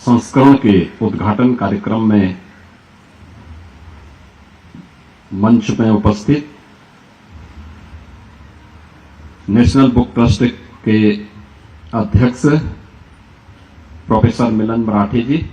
संस्करण के उद्घाटन कार्यक्रम में मंच में उपस्थित नेशनल बुक ट्रस्ट के अध्यक्ष professor Milan Marathi ji,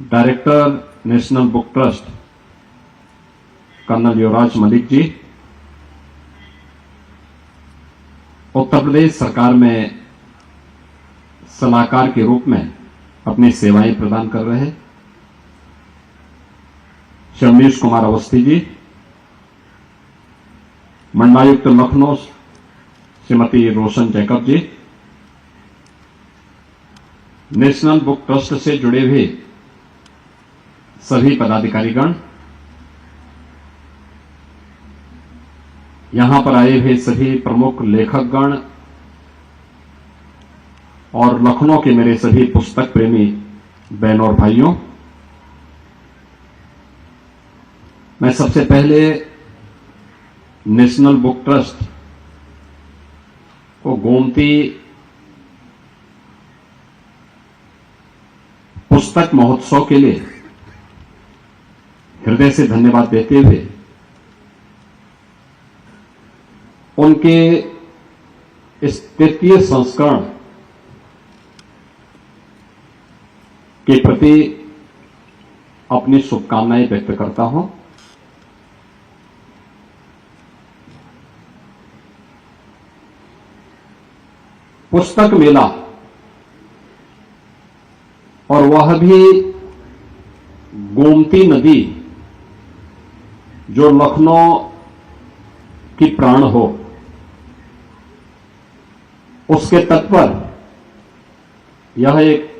director national book trust colonel Yuvraj Malik ji, Uttar Pradesh सरकार में सलाहकार के रूप में अपनी सेवाएं प्रदान कर रहे श्री अमरीश कुमार अवस्थी जी, मंडलायुक्त लखनऊ श्रीमती रोशन जैकब जी, नेशनल बुक ट्रस्ट से जुड़े हुए सभी पदाधिकारीगण, यहां पर आए हुए सभी प्रमुख लेखकगण और लखनऊ के मेरे सभी पुस्तक प्रेमी बहन और भाइयों, मैं सबसे पहले नेशनल बुक ट्रस्ट को गोमती पुस्तक महोत्सव के लिए हृदय से धन्यवाद देते हुए उनके इस तृतीय संस्करण के प्रति अपनी शुभकामनाएं व्यक्त करता हूं। पुस्तक मेला और वह भी गोमती नदी जो लखनऊ की प्राण हो, उसके तट पर यह एक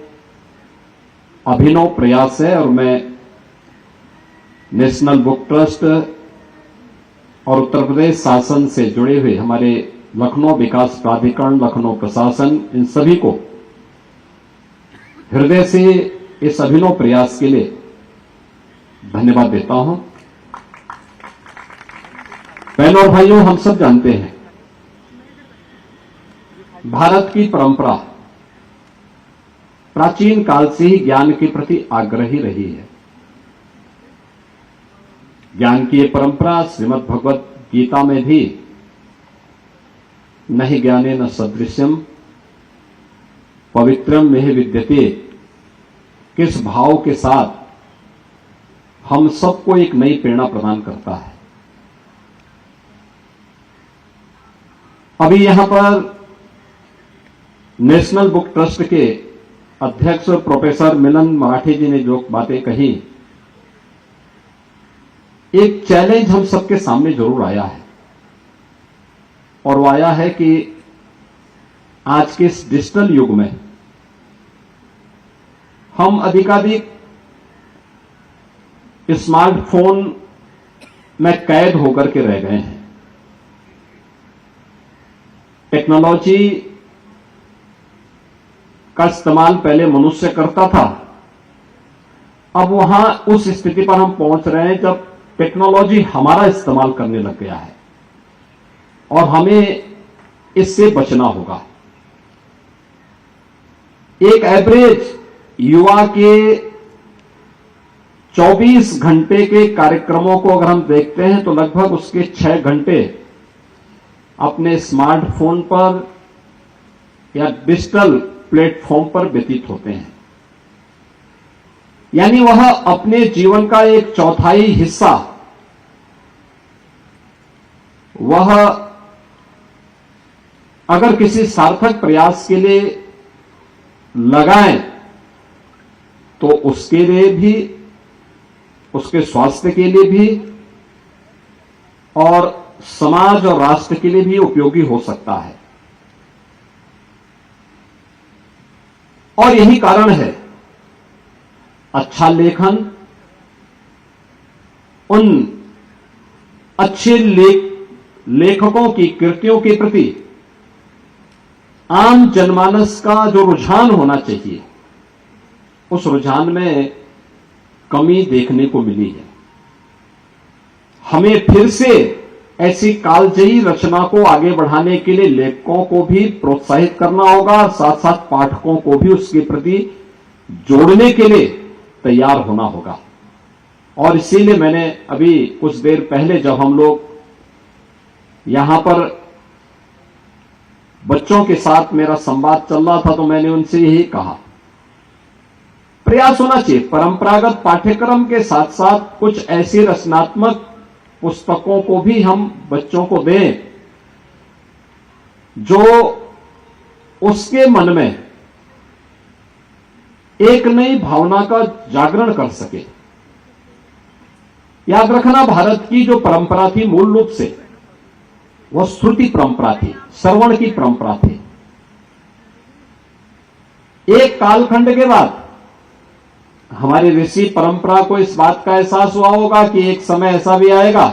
अभिनव प्रयास है और मैं नेशनल बुक ट्रस्ट और उत्तर प्रदेश शासन से जुड़े हुए हमारे लखनऊ विकास प्राधिकरण, लखनऊ प्रशासन, इन सभी को हृदय से इस अभिनव प्रयास के लिए धन्यवाद देता हूं। बहनों और भाइयों, हम सब जानते हैं भारत की परंपरा प्राचीन काल से ही ज्ञान के प्रति आग्रही रही है। ज्ञान की ये परंपरा श्रीमद् भगवत गीता में भी नहि ज्ञानेन सदृश्यम पवित्रम में विद्यते किस भाव के साथ हम सबको एक नई प्रेरणा प्रदान करता है। अभी यहां पर नेशनल बुक ट्रस्ट के अध्यक्ष प्रोफेसर मिलन मराठी जी ने जो बातें कही, एक चैलेंज हम सबके सामने जरूर आया है और वो आया है कि आज के इस डिजिटल युग में हम अधिकाधिक स्मार्टफोन में कैद होकर के रह गए हैं। टेक्नोलॉजी का इस्तेमाल पहले मनुष्य करता था, अब वहां उस स्थिति पर हम पहुंच रहे हैं जब टेक्नोलॉजी हमारा इस्तेमाल करने लग गया है और हमें इससे बचना होगा। एक एवरेज युवा के 24 घंटे के कार्यक्रमों को अगर हम देखते हैं तो लगभग उसके 6 घंटे अपने स्मार्टफोन पर या डिजिटल प्लेटफॉर्म पर व्यतीत होते हैं। यानी वह अपने जीवन का एक चौथाई हिस्सा वह अगर किसी सार्थक प्रयास के लिए लगाएं तो उसके लिए भी, उसके स्वास्थ्य के लिए भी और समाज और राष्ट्र के लिए भी उपयोगी हो सकता है। और यही कारण है अच्छा लेखन, उन अच्छे लेखकों की कृतियों के प्रति आम जनमानस का जो रुझान होना चाहिए, उस रुझान में कमी देखने को मिली है। हमें फिर से ऐसी कालजयी रचना को आगे बढ़ाने के लिए लेखकों को भी प्रोत्साहित करना होगा और साथ साथ पाठकों को भी उसके प्रति जोड़ने के लिए तैयार होना होगा। और इसीलिए मैंने अभी कुछ देर पहले जब हम लोग यहां पर बच्चों के साथ मेरा संवाद चल रहा था तो मैंने उनसे यही कहा, प्रयास होना चाहिए परंपरागत पाठ्यक्रम के साथ साथ कुछ ऐसी रचनात्मक पुस्तकों को भी हम बच्चों को दें जो उसके मन में एक नई भावना का जागरण कर सके। याद रखना, भारत की जो परंपरा थी मूल रूप से वह श्रुति परंपरा थी, श्रवण की परंपरा थी। एक कालखंड के बाद हमारे ऋषि परंपरा को इस बात का एहसास हुआ होगा कि एक समय ऐसा भी आएगा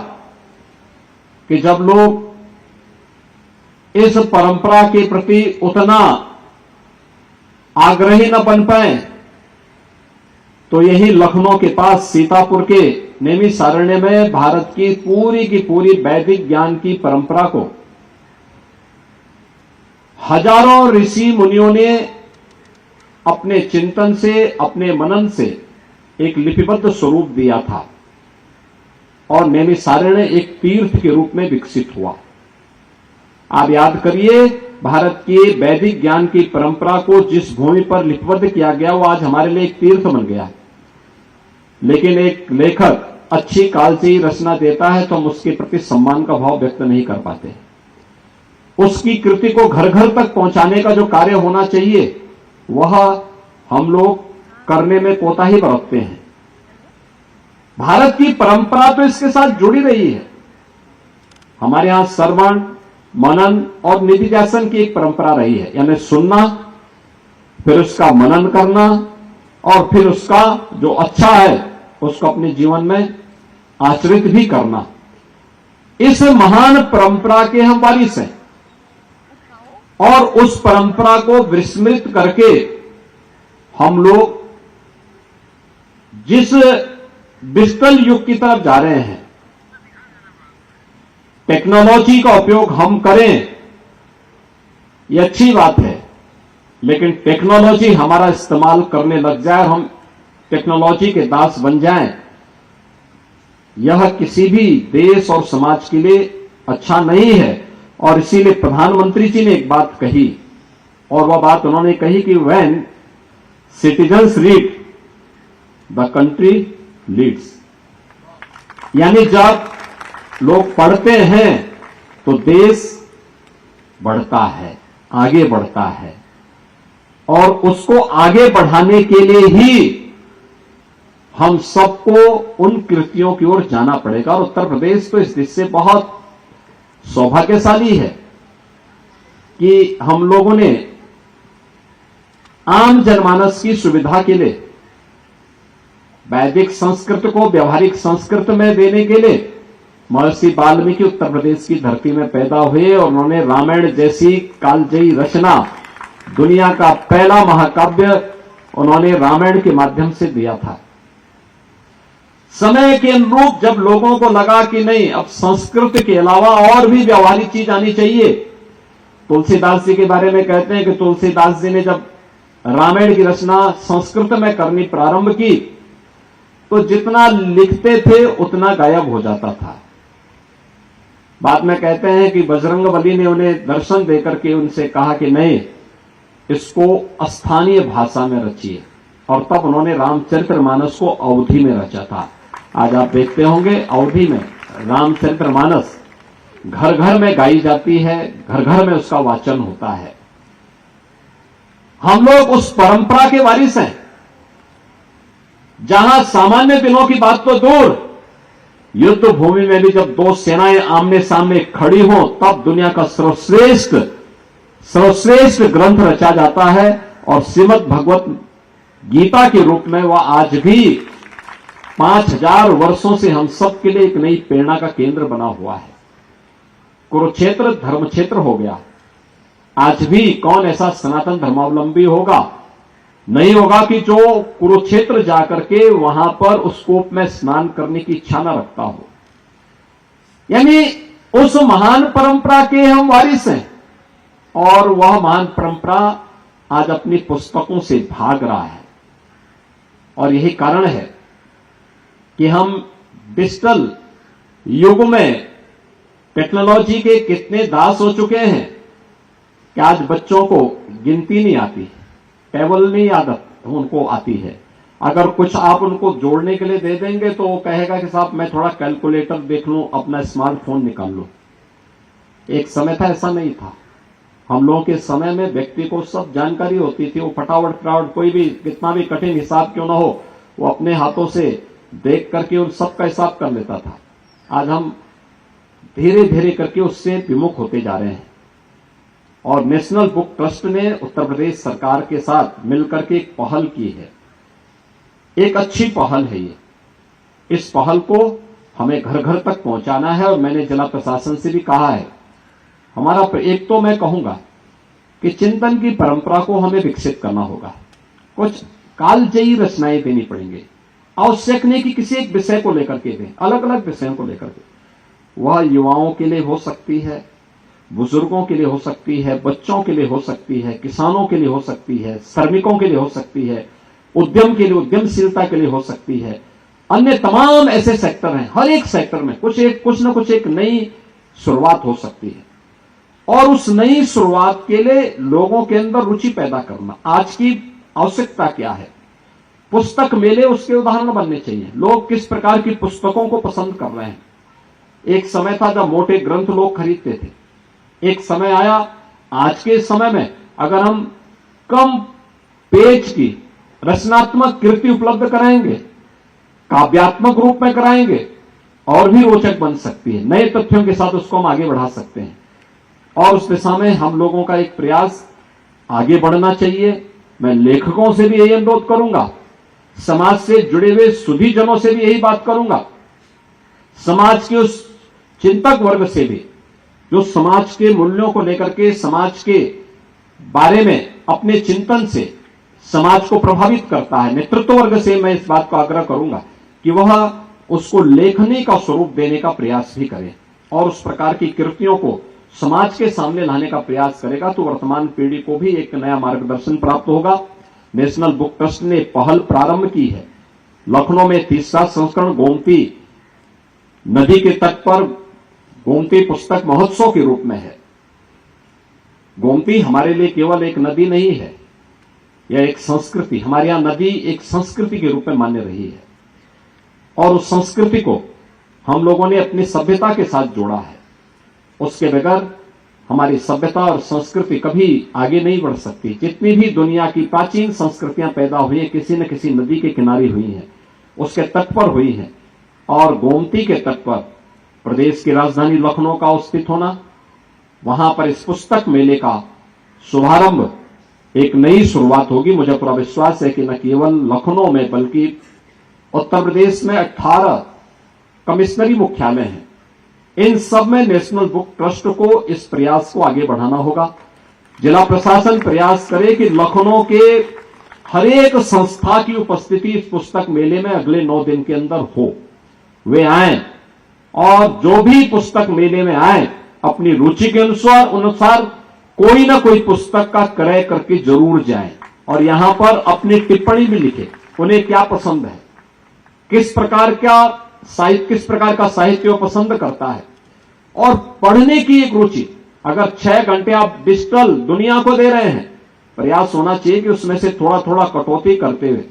कि जब लोग इस परंपरा के प्रति उतना आग्रही न बन पाए तो यही लखनऊ के पास सीतापुर के नैमिषारण्य में भारत की पूरी वैदिक ज्ञान की परंपरा को हजारों ऋषि मुनियों ने अपने चिंतन से, अपने मनन से एक लिपिबद्ध स्वरूप दिया था और नैमिषारण्य एक तीर्थ के रूप में विकसित हुआ। आप याद करिए, भारत की वैदिक ज्ञान की परंपरा को जिस भूमि पर लिपिबद्ध किया गया वो आज हमारे लिए एक तीर्थ बन गया है। लेकिन एक लेखक अच्छी कालजयी रचना देता है तो हम उसके प्रति सम्मान का भाव व्यक्त नहीं कर पाते। उसकी कृति को घर घर तक पहुंचाने का जो कार्य होना चाहिए वह हम लोग करने में कोताही बरतते हैं। भारत की परंपरा तो इसके साथ जुड़ी रही है। हमारे यहां श्रवण, मनन और निधिध्यासन की एक परंपरा रही है, यानी सुनना, फिर उसका मनन करना और फिर उसका जो अच्छा है उसको अपने जीवन में आचरित भी करना। इस महान परंपरा के हम वारिस हैं और उस परंपरा को विस्मृत करके हम लोग जिस डिजिटल युग की तरफ जा रहे हैं, टेक्नोलॉजी का उपयोग हम करें, यह अच्छी बात है, लेकिन टेक्नोलॉजी हमारा इस्तेमाल करने लग जाए और हम टेक्नोलॉजी के दास बन जाएं, यह किसी भी देश और समाज के लिए अच्छा नहीं है। और इसीलिए प्रधानमंत्री जी ने एक बात कही और वह बात उन्होंने कही कि when citizens read the country leads, यानी जब लोग पढ़ते हैं तो देश बढ़ता है, आगे बढ़ता है। और उसको आगे बढ़ाने के लिए ही हम सबको उन कृतियों की ओर जाना पड़ेगा। और उत्तर प्रदेश तो इस दिशा से बहुत सौभाग्यशाली है कि हम लोगों ने आम जनमानस की सुविधा के लिए वैदिक संस्कृत को व्यवहारिक संस्कृत में देने के लिए महर्षि वाल्मीकि उत्तर प्रदेश की धरती में पैदा हुए और उन्होंने रामायण जैसी कालजयी रचना, दुनिया का पहला महाकाव्य उन्होंने रामायण के माध्यम से दिया था। समय के अनुरूप जब लोगों को लगा कि नहीं, अब संस्कृत के अलावा और भी व्यवहारिक चीज आनी चाहिए, तुलसीदास जी के बारे में कहते हैं कि तुलसीदास जी ने जब रामायण की रचना संस्कृत में करनी प्रारंभ की तो जितना लिखते थे उतना गायब हो जाता था। बाद में कहते हैं कि बजरंगबली ने उन्हें दर्शन देकर के उनसे कहा कि नहीं, इसको स्थानीय भाषा में रचिए, और तब उन्होंने रामचरितमानस को अवधी में रचा था। आज आप देखते होंगे अवधी में रामचरितमानस घर घर में गाई जाती है, घर घर में उसका वाचन होता है। हम लोग उस परंपरा के वारिस हैं जहां सामान्य दिनों की बात तो दूर, युद्ध भूमि में भी जब दो सेनाएं आमने सामने खड़ी हों तब दुनिया का सर्वश्रेष्ठ ग्रंथ रचा जाता है। और श्रीमद् भगवत गीता के रूप में वह आज भी 5000 वर्षों से हम सब के लिए एक नई प्रेरणा का केंद्र बना हुआ है। कुरुक्षेत्र धर्म क्षेत्र हो गया। आज भी कौन ऐसा सनातन धर्मावलंबी होगा, नहीं होगा कि जो कुरुक्षेत्र जाकर के वहां पर उस कूप में स्नान करने की इच्छा न रखता हो। यानी उस महान परंपरा के हम वारिस हैं और वह महान परंपरा आज अपनी पुस्तकों से भाग रहा है। और यही कारण है कि हम डिजिटल युग में टेक्नोलॉजी के कितने दास हो चुके हैं कि आज बच्चों को गिनती नहीं आती, टेबल नहीं आदत उनको आती है। अगर कुछ आप उनको जोड़ने के लिए दे देंगे तो वो कहेगा कि साहब मैं थोड़ा कैलकुलेटर देख लूं, अपना स्मार्टफोन निकाल लूं। एक समय था ऐसा नहीं था। हम लोगों के समय में व्यक्ति को सब जानकारी होती थी, वो फटाफट कोई भी कितना भी कठिन हिसाब क्यों ना हो वो अपने हाथों से देख करके उन सब का हिसाब कर लेता था। आज हम धीरे धीरे करके उससे विमुख होते जा रहे हैं और नेशनल बुक ट्रस्ट ने उत्तर प्रदेश सरकार के साथ मिलकर के एक पहल की है। एक अच्छी पहल है ये। इस पहल को हमें घर घर तक पहुंचाना है और मैंने जिला प्रशासन से भी कहा है। हमारा एक तो मैं कहूंगा कि चिंतन की परंपरा को हमें विकसित करना होगा। कुछ कालजयी रचनाएं देनी पड़ेंगी। आवश्यक नहीं कि किसी एक विषय को लेकर के दें, अलग अलग विषयों को लेकर के। वह युवाओं के लिए हो सकती है, बुजुर्गों के लिए हो सकती है, बच्चों के लिए हो सकती है, किसानों के लिए हो सकती है, श्रमिकों के लिए हो सकती है, उद्यम के लिए, उद्यमशीलता के लिए हो सकती है। अन्य तमाम ऐसे सेक्टर हैं, हर एक सेक्टर में कुछ न कुछ एक नई शुरुआत हो सकती है। और उस नई शुरुआत के लिए लोगों के अंदर रुचि पैदा करना आज की आवश्यकता क्या है। पुस्तक मेले उसके उदाहरण बनने चाहिए। लोग किस प्रकार की पुस्तकों को पसंद कर रहे हैं। एक समय था जब मोटे ग्रंथ लोग खरीदते थे। एक समय आया आज के समय में अगर हम कम पेज की रचनात्मक कृति उपलब्ध कराएंगे, काव्यात्मक रूप में कराएंगे, और भी रोचक बन सकती है। नए तथ्यों के साथ उसको हम आगे बढ़ा सकते हैं और उस दिशा में हम लोगों का एक प्रयास आगे बढ़ना चाहिए। मैं लेखकों से भी यही अनुरोध करूंगा, समाज से जुड़े हुए सुधीजनों से भी यही बात करूंगा, समाज के उस चिंतक वर्ग से भी जो समाज के मूल्यों को लेकर के, समाज के बारे में अपने चिंतन से समाज को प्रभावित करता है, नेतृत्व वर्ग से मैं इस बात को आग्रह करूंगा कि वह उसको लेखनी का स्वरूप देने का प्रयास भी करे और उस प्रकार की कृतियों को समाज के सामने लाने का प्रयास करेगा तो वर्तमान पीढ़ी को भी एक नया मार्गदर्शन प्राप्त होगा। नेशनल बुक ट्रस्ट ने पहल प्रारंभ की है। लखनऊ में 30वां संस्करण गोमती नदी के तट पर गोमती पुस्तक महोत्सव के रूप में है। गोमती हमारे लिए केवल एक नदी नहीं है, यह एक संस्कृति। हमारे यहां नदी एक संस्कृति के रूप में मान्य रही है और उस संस्कृति को हम लोगों ने अपनी सभ्यता के साथ जोड़ा है। उसके बगैर हमारी सभ्यता और संस्कृति कभी आगे नहीं बढ़ सकती। जितनी भी दुनिया की प्राचीन संस्कृतियां पैदा हुई हैं, किसी न किसी नदी के किनारे हुई हैं, उसके तट पर हुई हैं। और गोमती के तट पर प्रदेश की राजधानी लखनऊ का स्थित होना, वहां पर इस पुस्तक मेले का शुभारंभ एक नई शुरुआत होगी। मुझे पूरा विश्वास है कि न केवल लखनऊ में बल्कि उत्तर प्रदेश में 18 कमिश्नरी मुख्यालय हैं। इन सब में नेशनल बुक ट्रस्ट को इस प्रयास को आगे बढ़ाना होगा। जिला प्रशासन प्रयास करे कि लखनऊ के हर एक संस्था की उपस्थिति इस पुस्तक मेले में अगले 9 दिन के अंदर हो। वे आए और जो भी पुस्तक मेले में आए अपनी रुचि के अनुसार कोई ना कोई पुस्तक का क्रय करके जरूर जाएं और यहां पर अपनी टिप्पणी भी लिखे। उन्हें क्या पसंद है, किस प्रकार का साहित्य वो पसंद करता है और पढ़ने की एक रुचि। अगर 6 घंटे आप डिजिटल दुनिया को दे रहे हैं, प्रयास होना चाहिए कि उसमें से थोड़ा थोड़ा कटौती करते हुए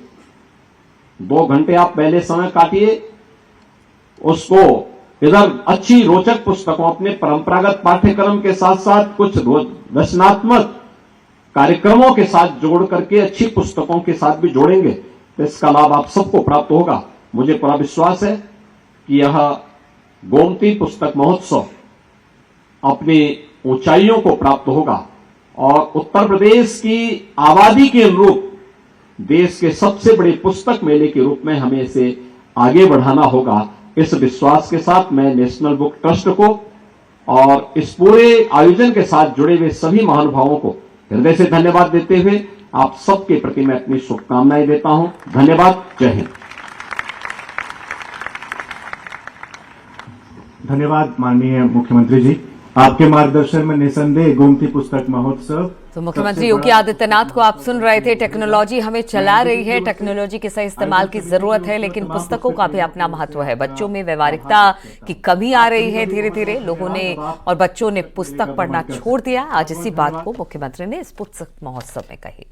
2 घंटे आप पहले समय काटिए, उसको इधर अच्छी रोचक पुस्तकों, अपने परंपरागत पाठ्यक्रम के साथ साथ कुछ रचनात्मक कार्यक्रमों के साथ जोड़ करके अच्छी पुस्तकों के साथ भी जोड़ेंगे तो इसका लाभ आप सबको प्राप्त होगा। मुझे पूरा विश्वास है कि यह गोमती पुस्तक महोत्सव अपनी ऊंचाइयों को प्राप्त होगा और उत्तर प्रदेश की आबादी के अनुरूप देश के सबसे बड़े पुस्तक मेले के रूप में हमें इसे आगे बढ़ाना होगा। इस विश्वास के साथ मैं नेशनल बुक ट्रस्ट को और इस पूरे आयोजन के साथ जुड़े हुए सभी महानुभावों को हृदय से धन्यवाद देते हुए आप सबके प्रति मैं अपनी शुभकामनाएं देता हूं। धन्यवाद। जय हिंद। धन्यवाद माननीय मुख्यमंत्री जी, आपके मार्गदर्शन में निसंदेह गोमती पुस्तक महोत्सव। तो मुख्यमंत्री योगी आदित्यनाथ को आप सुन रहे थे। टेक्नोलॉजी हमें चला रही है, टेक्नोलॉजी के सही इस्तेमाल की जरूरत है, लेकिन पुस्तकों का भी अपना महत्व है। बच्चों में व्यवहारिकता की कमी आ रही है, धीरे धीरे लोगों ने और बच्चों ने पुस्तक पढ़ना छोड़ दिया। आज इसी बात को मुख्यमंत्री ने इस पुस्तक महोत्सव में कही।